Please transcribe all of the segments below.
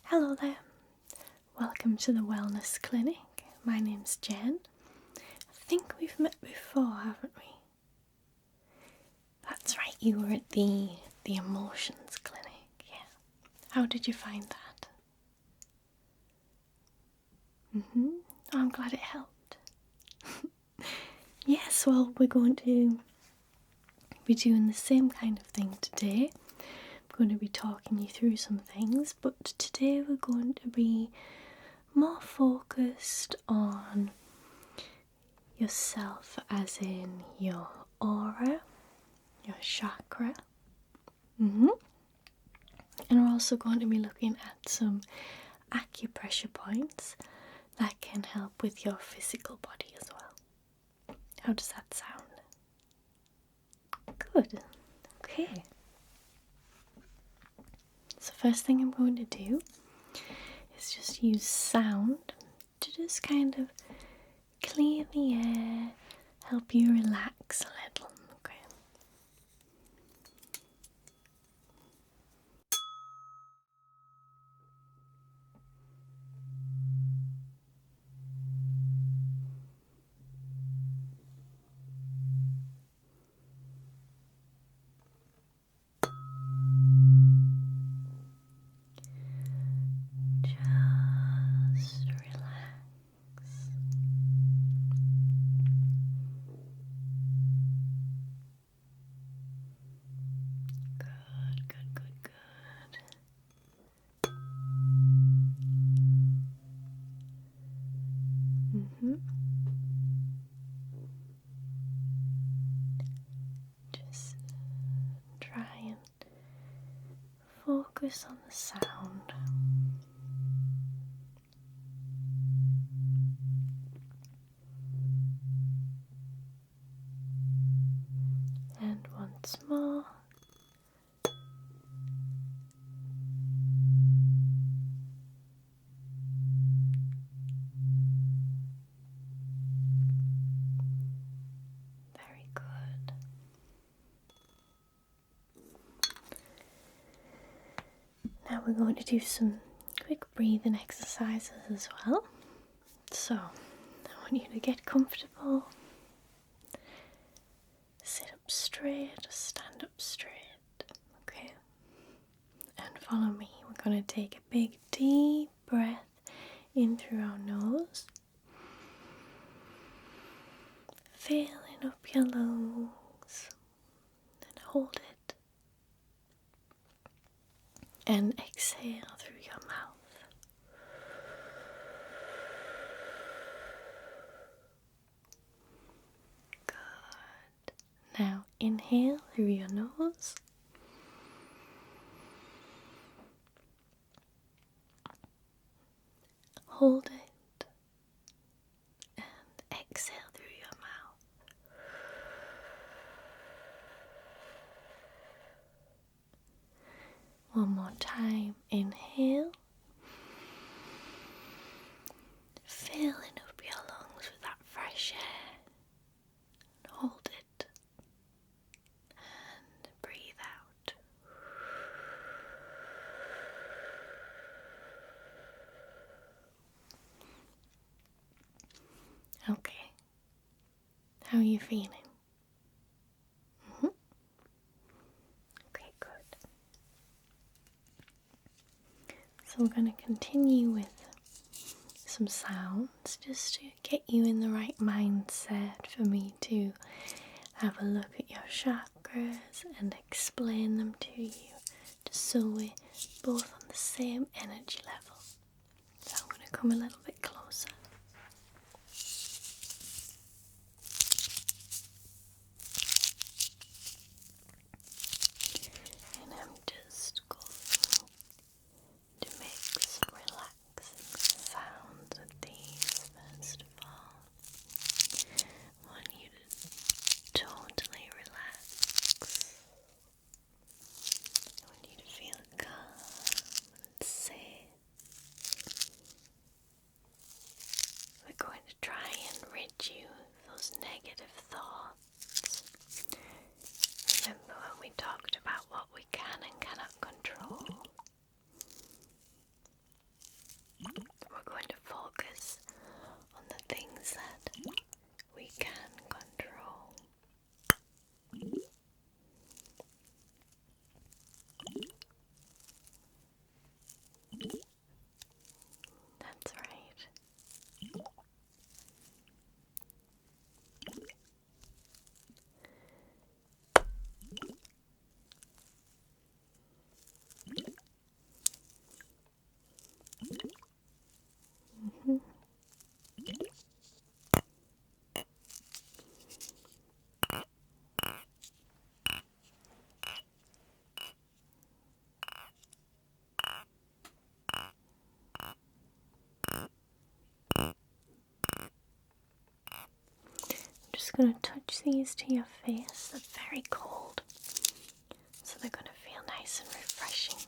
Hello there, welcome to the Wellness Clinic. My name's Jen. I think we've met before, haven't we? That's right, you were at the Emotions Clinic, yeah. How did you find that? Oh, I'm glad it helped. Yes, well, we're going to be doing the same kind of thing today. I'm going to be talking you through some things, but today we're going to be more focused on yourself, as in your aura, your chakra. And we're also going to be looking at some acupressure points that can help with your physical body as well. How does that sound? Good. Okay. So first thing I'm going to do is just use sound to just kind of clear the air, help you relax a little. Okay. Just relax. Good, good, good, good. Just try and focus on the sound. And once more. Very good. Now we're going to do some quick breathing exercises as well. So, I want you to get comfortable. Sit up straight or stand up straight. Okay? And follow me. We're going to take a big deep breath in through our nose. Filling up your lungs. And hold it. And exhale through your mouth. Good. Now inhale through your nose. Hold it. And exhale through your mouth. One more time. Inhale. Filling up your lungs with that fresh air. Hold it. And breathe out. Okay. How are you feeling? Okay, good. So we're going to continue with some sounds just to get you in the right mindset for me to have a look at your chakras and explain them to you, just so we're both on the same energy level. So I'm going to come a little bit closer. And I'm just going to make some relaxing sounds with these first of all. I want you to totally relax. I want you to feel calm and safe. We're going to try and rid you of those negative thoughts. Remember when we talked about what we can and cannot control? going to touch these to your face. They're very cold, so they're going to feel nice and refreshing.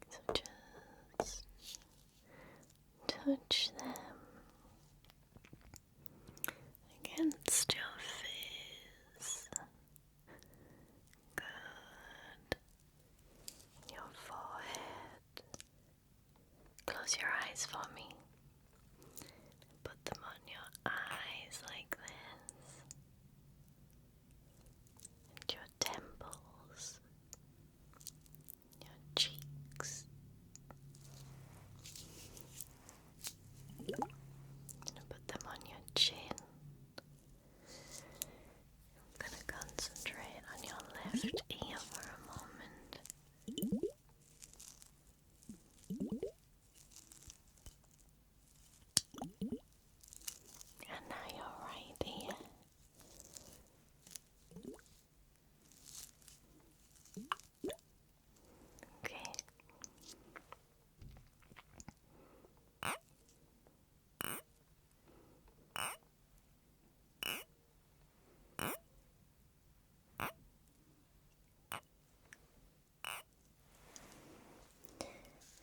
So just touch them against your face. Good. Your forehead. Close your eyes for me. Put them on your eyes like this. And your temples. Your cheeks. And put them on your chin. I'm going to concentrate on your left ear for a moment. And now your right ear. Okay.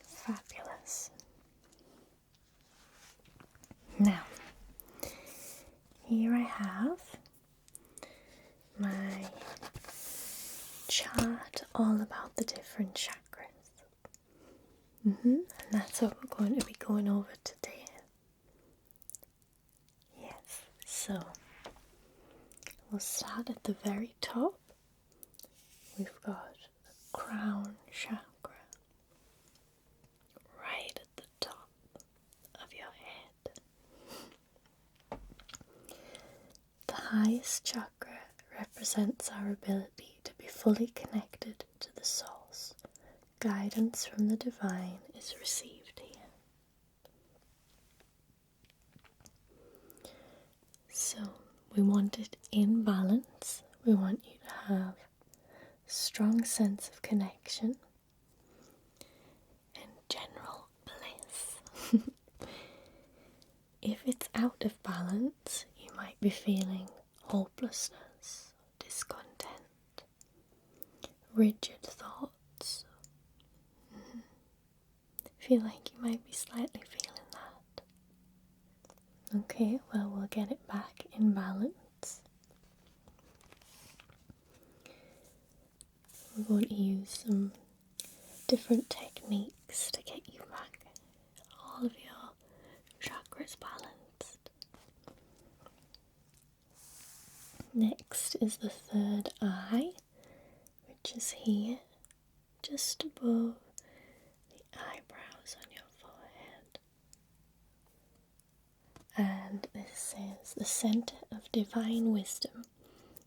Fabulous. Now, here I have my chart all about the different chakras. And that's what we're going to be going over today. Yes, so we'll start at the very top. We've got the crown chakra right at the top of your head. The highest chakra represents our ability to be fully connected to the source. Guidance from the divine is received here. So we want it in balance. We want you to have a strong sense of connection and general bliss. If it's out of balance, you might be feeling hopelessness, discontent, rigid thoughts. Feel like you might be slightly feeling that. Okay, well, we'll get it back in balance. We're going to use some different techniques to get you back all of your chakras balanced. Next is the third eye, which is here, just above the eyebrows on your forehead. And this is the center of divine wisdom,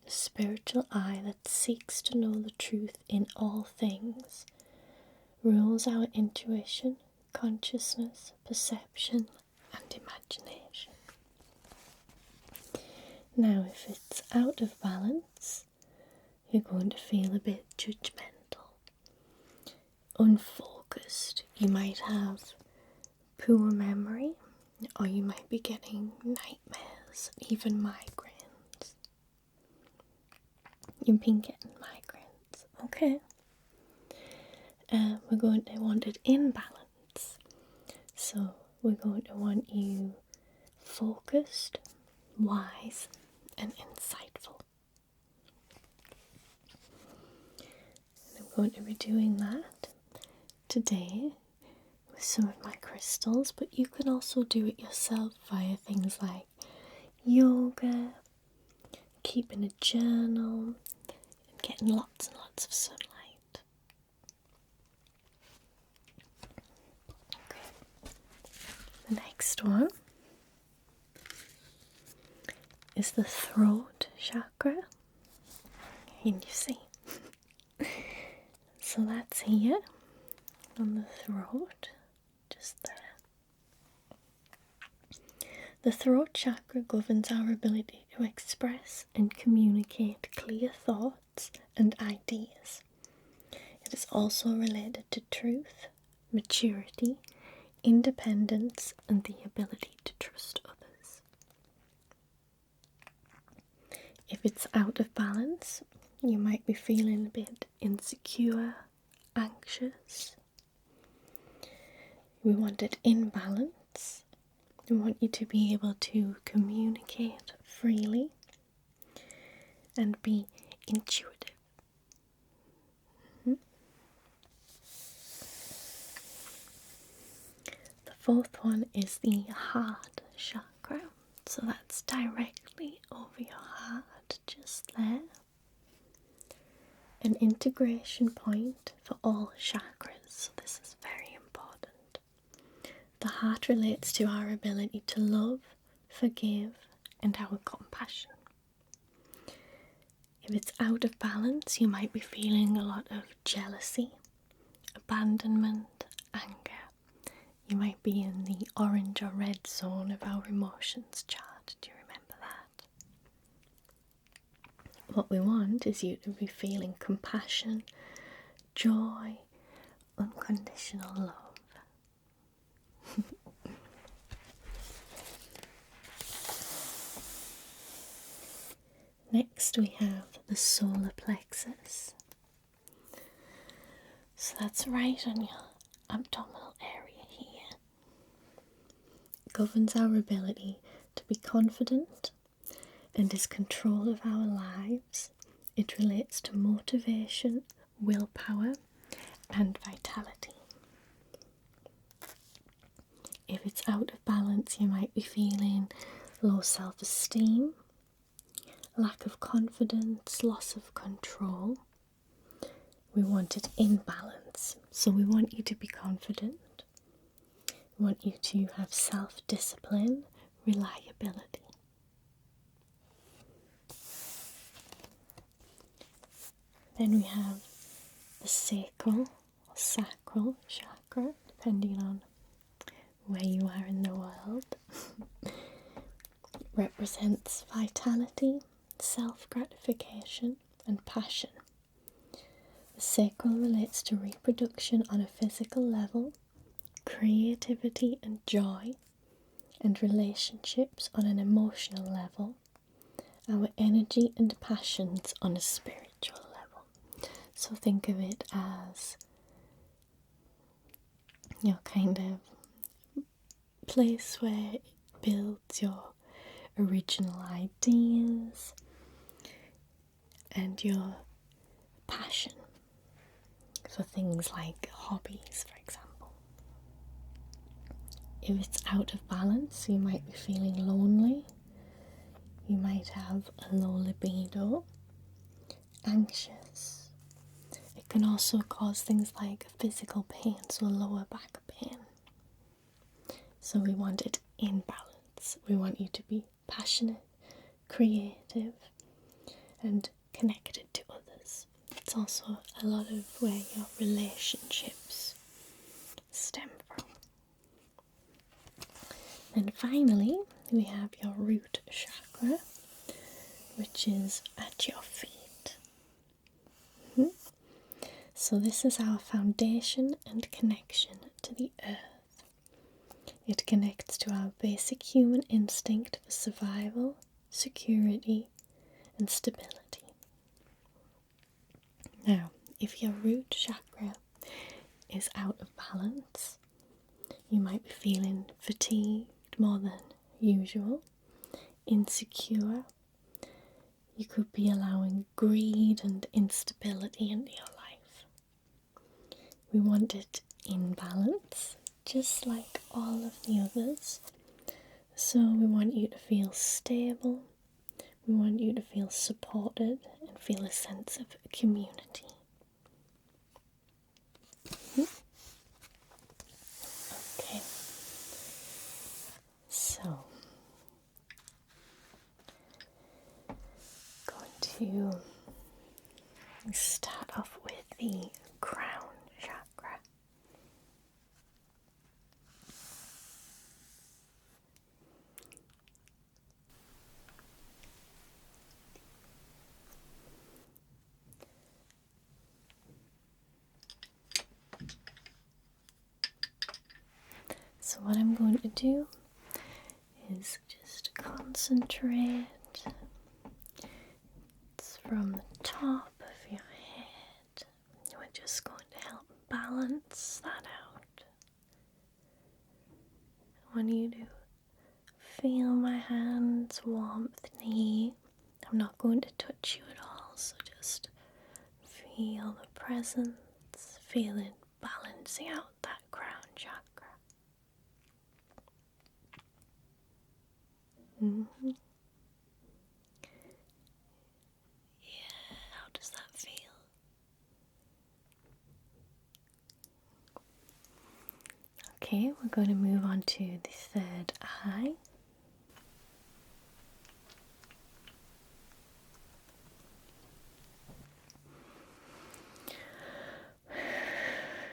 the spiritual eye that seeks to know the truth in all things, rules our intuition, consciousness, perception, and imagination. Now, if it's out of balance, you're going to feel a bit judgmental, unfocused. You might have poor memory, or you might be getting nightmares, even migraines. You've been getting migraines, okay? We're going to want it in balance. So we're going to want you focused, wise, and insightful. And I'm going to be doing that today with some of my crystals, but you can also do it yourself via things like yoga, keeping a journal, and getting lots and lots of sunlight. Okay. The next one is the throat chakra. Can you see? So that's here on the throat, just there. The throat chakra governs our ability to express and communicate clear thoughts and ideas. It is also related to truth, maturity, independence, and the ability to trust others. If it's out of balance, you might be feeling a bit insecure, anxious. We want it in balance. We want you to be able to communicate freely and be intuitive. The fourth one is the heart chakra. So that's directly over your heart, just there. An integration point for all chakras, so this is very important. The heart relates to our ability to love, forgive, and our compassion. If it's out of balance, you might be feeling a lot of jealousy, abandonment, anger. You might be in the orange or red zone of our emotions chart. Do you remember that? What we want is you to be feeling compassion, joy, unconditional love. Next we have the solar plexus. So that's right on your abdominal area here. It governs our ability to be confident and is control of our lives. It relates to motivation, willpower, and vitality. If it's out of balance, you might be feeling low self-esteem, lack of confidence, loss of control. We want it in balance. So we want you to be confident. We want you to have self-discipline, reliability. Then we have the sacral or sacral chakra, depending on where you are in the world. Represents vitality, self-gratification, and passion. The sacral relates to reproduction on a physical level, creativity and joy, and relationships on an emotional level, our energy and passions on a spiritual level. So think of it as your kind of place where it builds your original ideas and your passion for things like hobbies, for example. If it's out of balance, you might be feeling lonely, you might have a low libido, anxious. It can also cause things like physical pain, so lower back pain. So we want it in balance. We want you to be passionate, creative, and connected to others. It's also a lot of where your relationships stem from. And finally, we have your root chakra, which is at your feet. So this is our foundation and connection to the earth. It connects to our basic human instinct for survival, security, and stability. Now, if your root chakra is out of balance, you might be feeling fatigued more than usual, insecure. You could be allowing greed and instability into your life. We want it in balance, just like all of the others. So we want you to feel stable. We want you to feel supported and feel a sense of community. Okay. So, going to start off with the crown chakra. So what I'm going to do is just concentrate from the top of your head. We're just going to help balance that out. I want you to feel my hands, warmth near. I'm not going to touch you at all, so just feel the presence, feel it balancing out that crown chakra. Yeah, how does that feel? Okay, we're going to move on to the third eye.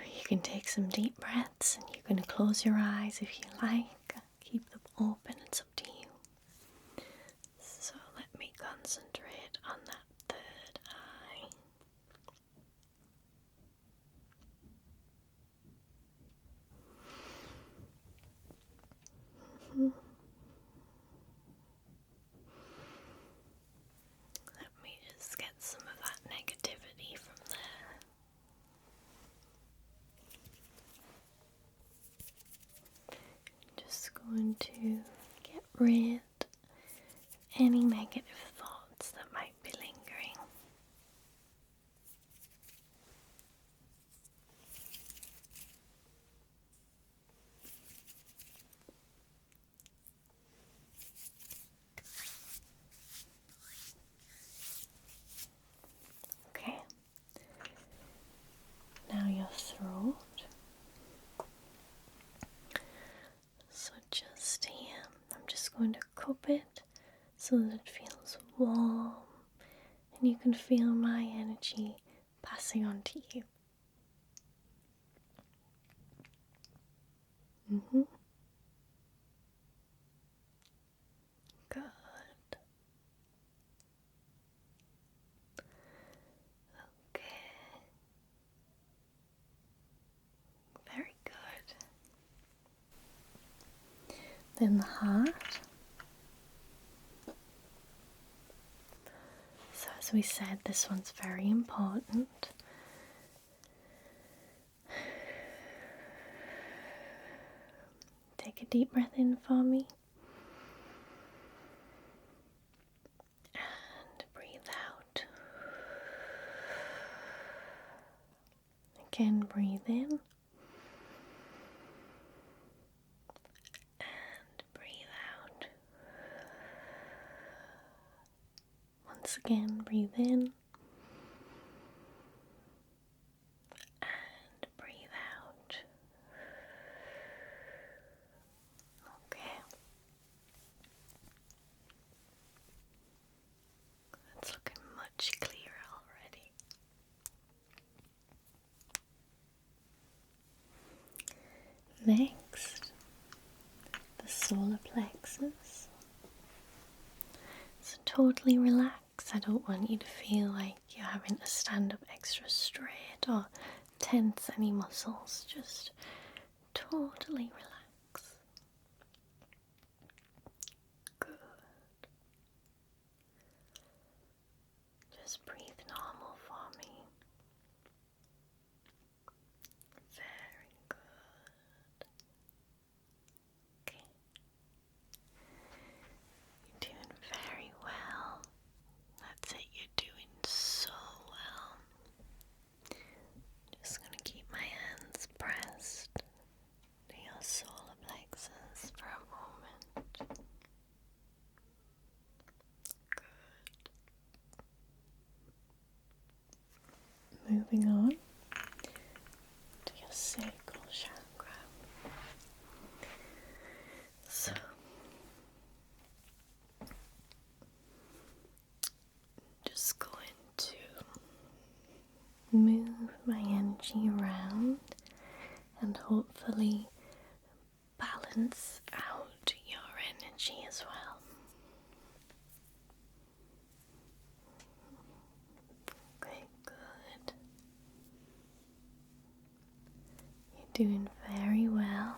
You can take some deep breaths and you're going to close your eyes if you like. Keep them open, it's up to you. So let me concentrate on that third eye. Let me just get some of that negativity from there. Just going to get rid of any negative thoughts that might be lingering. Okay, now your throat. So just here, I'm just going to cup it so that it feels warm and you can feel my energy passing on to you. Good. Okay. Very good. Then the heart. So as we said, this one's very important. Take a deep breath in for me. And breathe out. Again, breathe in. And breathe out. Once again, breathe in. And breathe out. Okay. It's looking much clearer already. Next, the solar plexus. So totally relax. I don't want you to feel like you're having to stand up extra straight or tense any muscles. Just totally relax. Good. Just breathe normal for me. Very good. Okay. You're doing very well. That's it, you're doing so well. Just going to keep my hands pressed to your solar plexus for a moment. Good. Moving on to your sacral chakra. So, just going to move my energy around and hopefully balance out your energy as well. Okay, good. You're doing very well.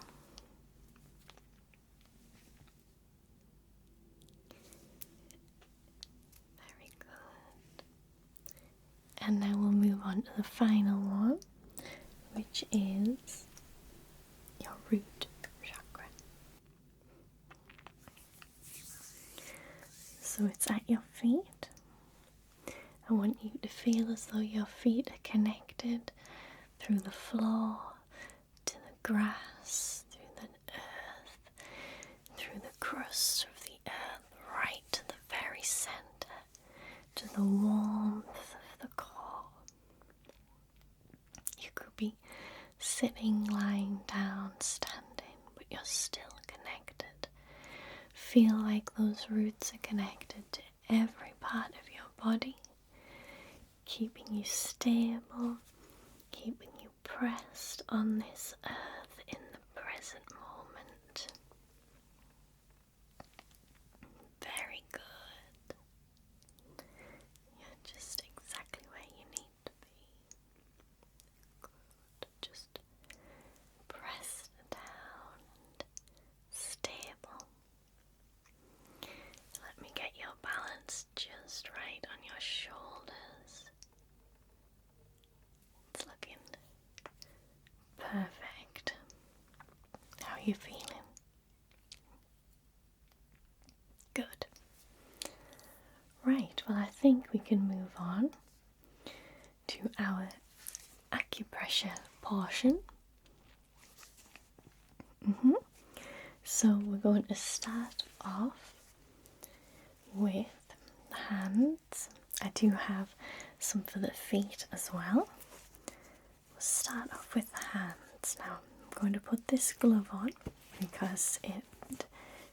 Very good. on to the final one, which is your root chakra. So it's at your feet. I want you to feel as though your feet are connected through the floor, to the grass, through the earth, through the crust of the earth, right to the very center, to the warmth of the core. You could be sitting, lying down, standing, but you're still connected. Feel like those roots are connected to every part of your body, keeping you stable, keeping you pressed on this earth in the present moment. Very good. You're just exactly where you need to be. Good. Just pressed down and stable. Let me get your balance just right on your shoulders. It's looking perfect. How are you feeling? Good. Right, well, I think we can move on to our acupressure portion. So we're going to start off with the hands. I do have some for the feet as well. We'll start off with the hands. Now I'm going to put this glove on because it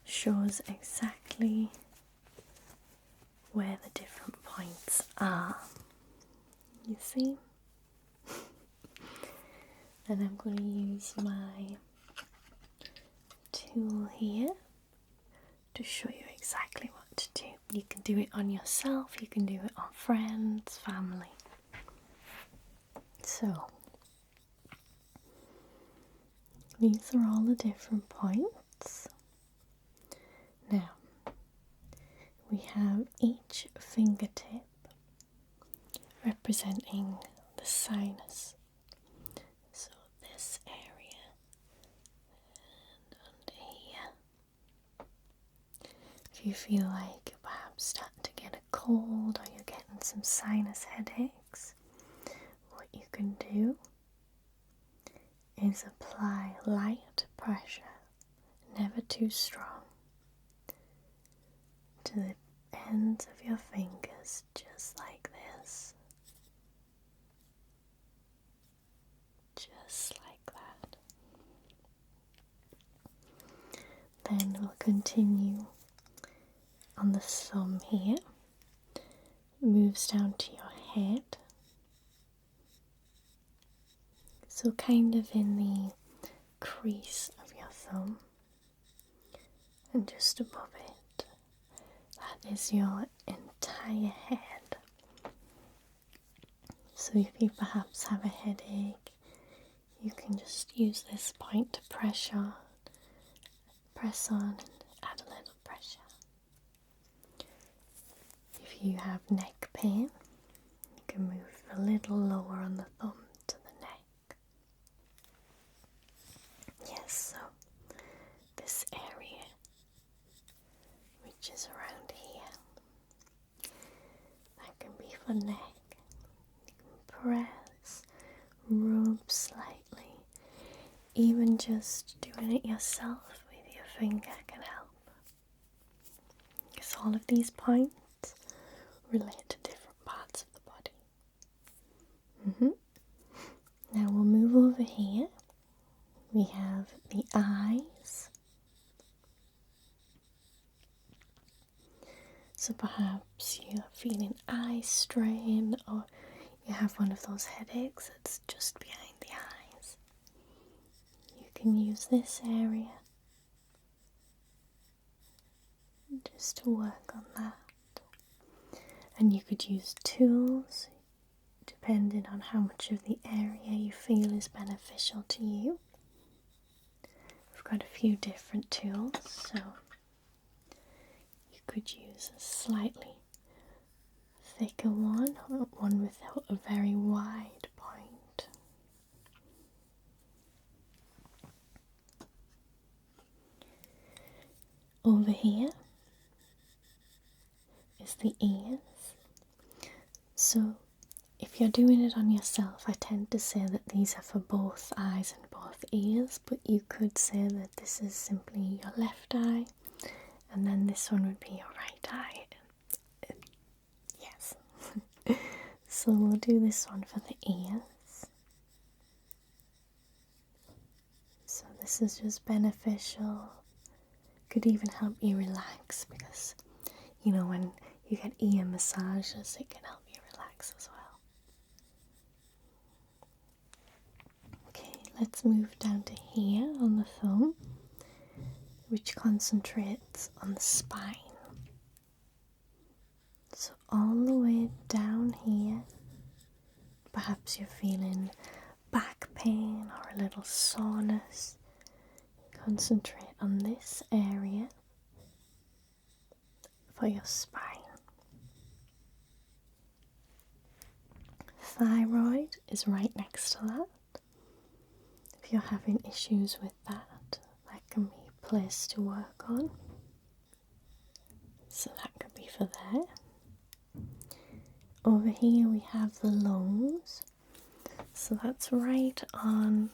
shows exactly where the different points are. You see? And I'm going to use my tool here to show you exactly what to do. You can do it on yourself, you can do it on friends, family. So, these are all the different points. Now, we have each fingertip representing the sinus. So this area and under here. If you feel like you're perhaps starting to get a cold or you're getting some sinus headaches, what you can do is apply light pressure, never too strong, to the ends of your fingers, just like this. Just like that. Then we'll continue on the thumb here. It moves down to your head. So kind of in the crease of your thumb. And just above it, that is your entire head. So if you perhaps have a headache, you can just use this point to press on and add a little pressure. If you have neck pain, you can move a little lower on the thumb to the neck. Yes, so this area, which is around here, that can be for neck. You can press, rub slightly, even just doing it yourself with your finger can help. Because all of these points relate to different parts of the body. Now we'll move over here. We have the eyes. So perhaps you're feeling eye strain or you have one of those headaches that's just behind the eyes. You can use this area just to work on that. And you could use tools depending on how much of the area you feel is beneficial to you. We've got a few different tools, so you could use a slightly thicker one or one with a very wide point. Over here is the ears. So if you're doing it on yourself, I tend to say that these are for both eyes and both ears, but you could say that this is simply your left eye, and then this one would be your right eye. Yes. So we'll do this one for the ears. So this is just beneficial. Could even help you relax, because you know when you get ear massages, it can help you relax as well. Okay, let's move down to here on the thumb, which concentrates on the spine. So all the way down here, perhaps you're feeling back pain or a little soreness. Concentrate on this area for your spine. Thyroid is right next to that. If you're having issues with that, that can be a place to work on. So that could be for there. Over here we have the lungs. So that's right on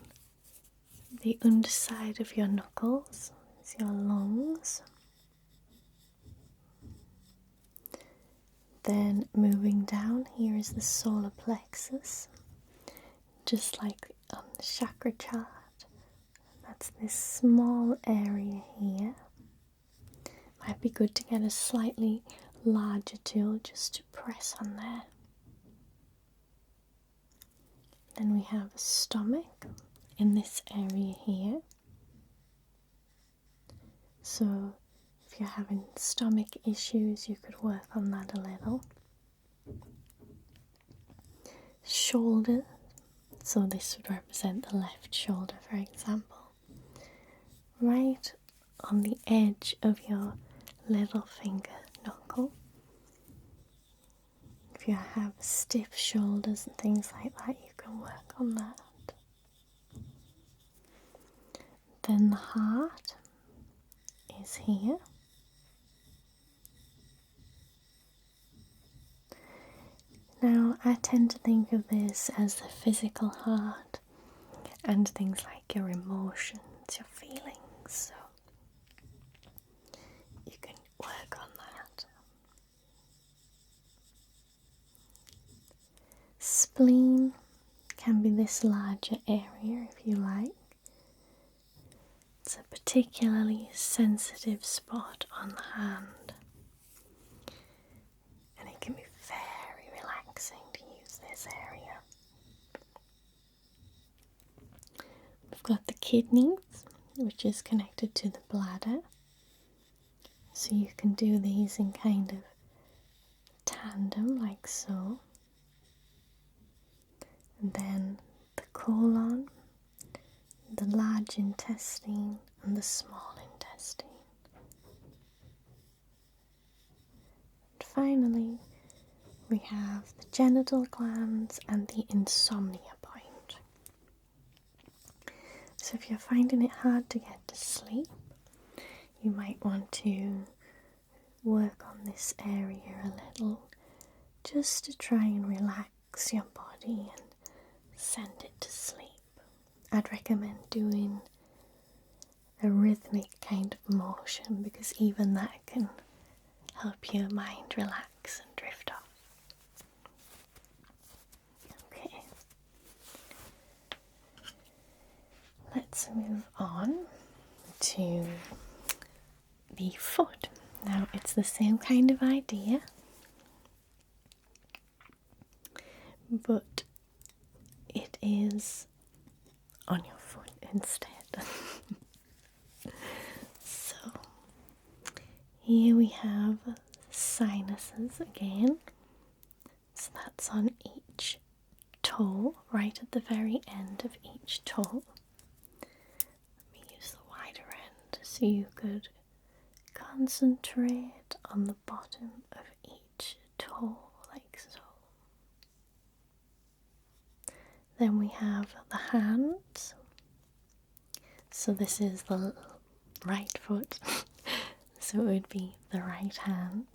the underside of your knuckles. It's your lungs. Then moving down, here is the solar plexus, just like on the chakra chart. That's this small area here. Might be good to get a slightly larger tool just to press on there. Then we have a stomach in this area here. So if you're having stomach issues, you could work on that a little. Shoulder, so this would represent the left shoulder, for example. Right on the edge of your little finger knuckle. If you have stiff shoulders and things like that, you can work on that. Then the heart is here. Now, I tend to think of this as the physical heart and things like your emotions, your feelings, so you can work on that. Spleen can be this larger area if you like. It's a particularly sensitive spot on the hand, and it can be very relaxing to use this area. We've got the kidneys, which is connected to the bladder, so you can do these in kind of tandem like so. And then the colon, the large intestine and the small intestine. And finally, we have the genital glands and the insomnia point. So if you're finding it hard to get to sleep, you might want to work on this area a little, just to try and relax your body and send it to sleep. I'd recommend doing a rhythmic kind of motion, because even that can help your mind relax and drift off. Okay, let's move on to the foot. Now, it's the same kind of idea, but it is on your foot instead. So here we have sinuses again. So that's on each toe, right at the very end of each toe. Let me use the wider end so you could concentrate on the bottom of each toe like Then we have the hands. So this is the right foot. So it would be the right hand.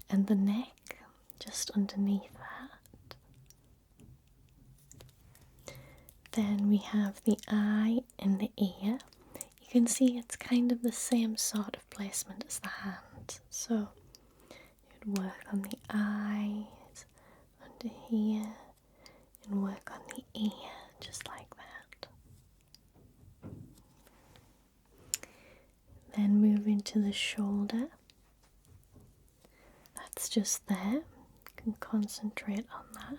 And the neck, just underneath that. Then we have the eye and the ear. You can see it's kind of the same sort of placement as the hand. So you'd work on the eyes, under here, and work on the ear, just like that. Then move into the shoulder. That's just there. You can concentrate on that.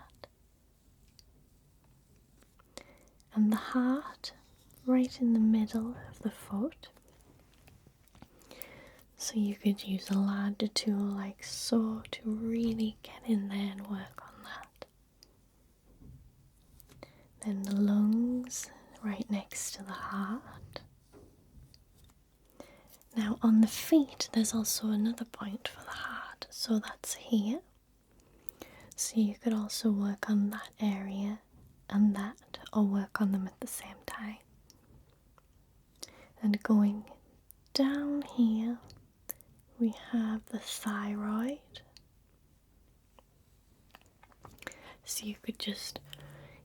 And the heart, right in the middle of the foot. So you could use a ladder tool like so to really get in there and work on that. Then the lungs, right next to the heart. Now on the feet, there's also another point for the heart. So that's here. So you could also work on that area and that, or work on them at the same time. And going down here, we have the thyroid. So you could just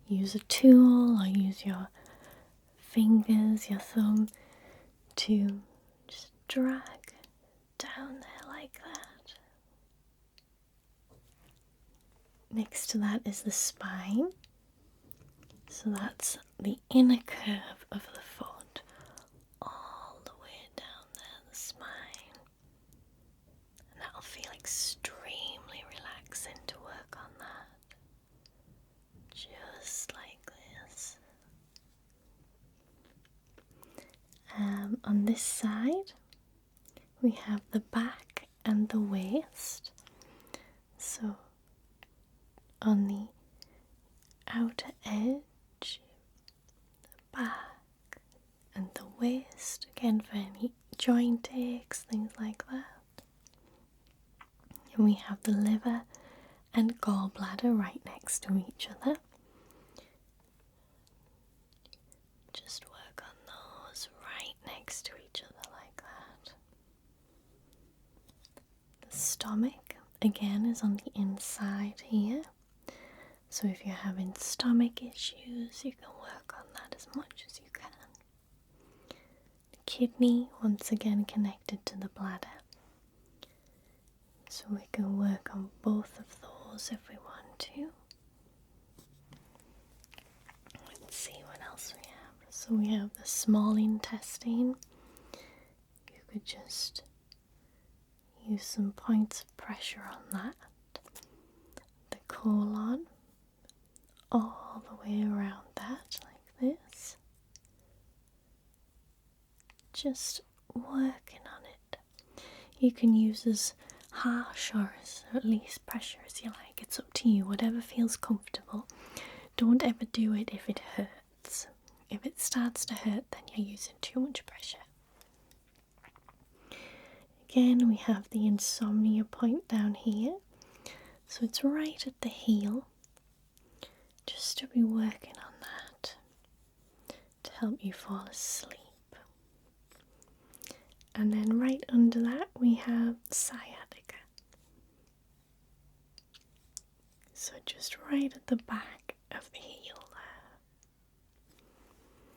use a tool or use your fingers, your thumb, to just drag down there like that. Next to that is the spine. So that's the inner curve of the foot, all the way down there, the spine. And that'll feel extremely relaxing to work on that. Just like this. On this side, we have the back and the waist. So on the outer edge, the back and the waist, again for any joint aches, things like that. And we have the liver and gallbladder right next to each other. Just work on those right next to each other like that. The stomach, again, is on the inside here. So if you're having stomach issues, you can work on that as much as you can. The kidney, once again, connected to the bladder. So we can work on both of those if we want to. Let's see what else we have. So we have the small intestine. You could just use some points of pressure on that. The colon, all the way around that, like this. Just working on it. You can use as harsh or as at least pressure as you like. It's up to you, whatever feels comfortable. Don't ever do it if it hurts. If it starts to hurt, then you're using too much pressure. Again, we have the insomnia point down here. So it's right at the heel. Just to be working on that to help you fall asleep. And then right under that we have sciatica. So just right at the back of the heel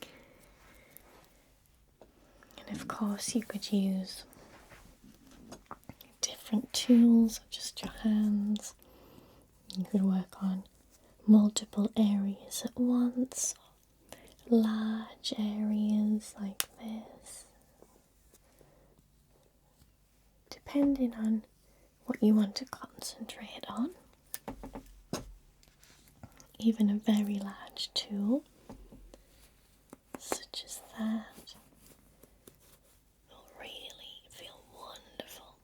there. And of course you could use different tools, just your hands. You could work on multiple areas at once, large areas like this, depending on what you want to concentrate on. Even a very large tool, such as that, will really feel wonderful.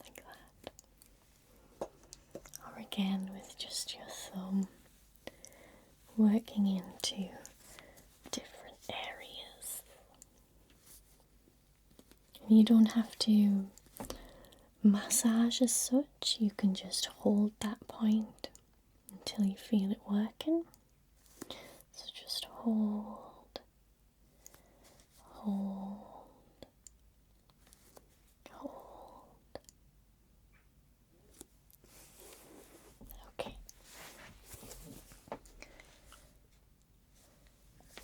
Like that. Or again with just your thumb, working into different areas. You don't have to massage as such, you can just hold that point until you feel it working. So just hold, hold, hold. Okay.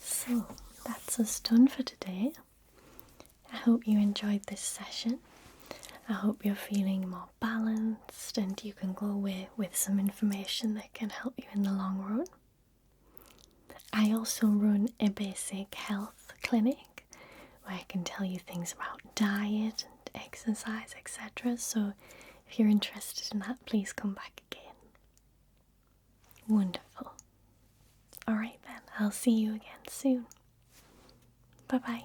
So that's us done for today. I hope you enjoyed this session. I hope you're feeling more balanced and you can go away with some information that can help you in the long run. I also run a basic health clinic where I can tell you things about diet and exercise, etc. So if you're interested in that, please come back again. Wonderful. Alright then, I'll see you again soon. Bye bye.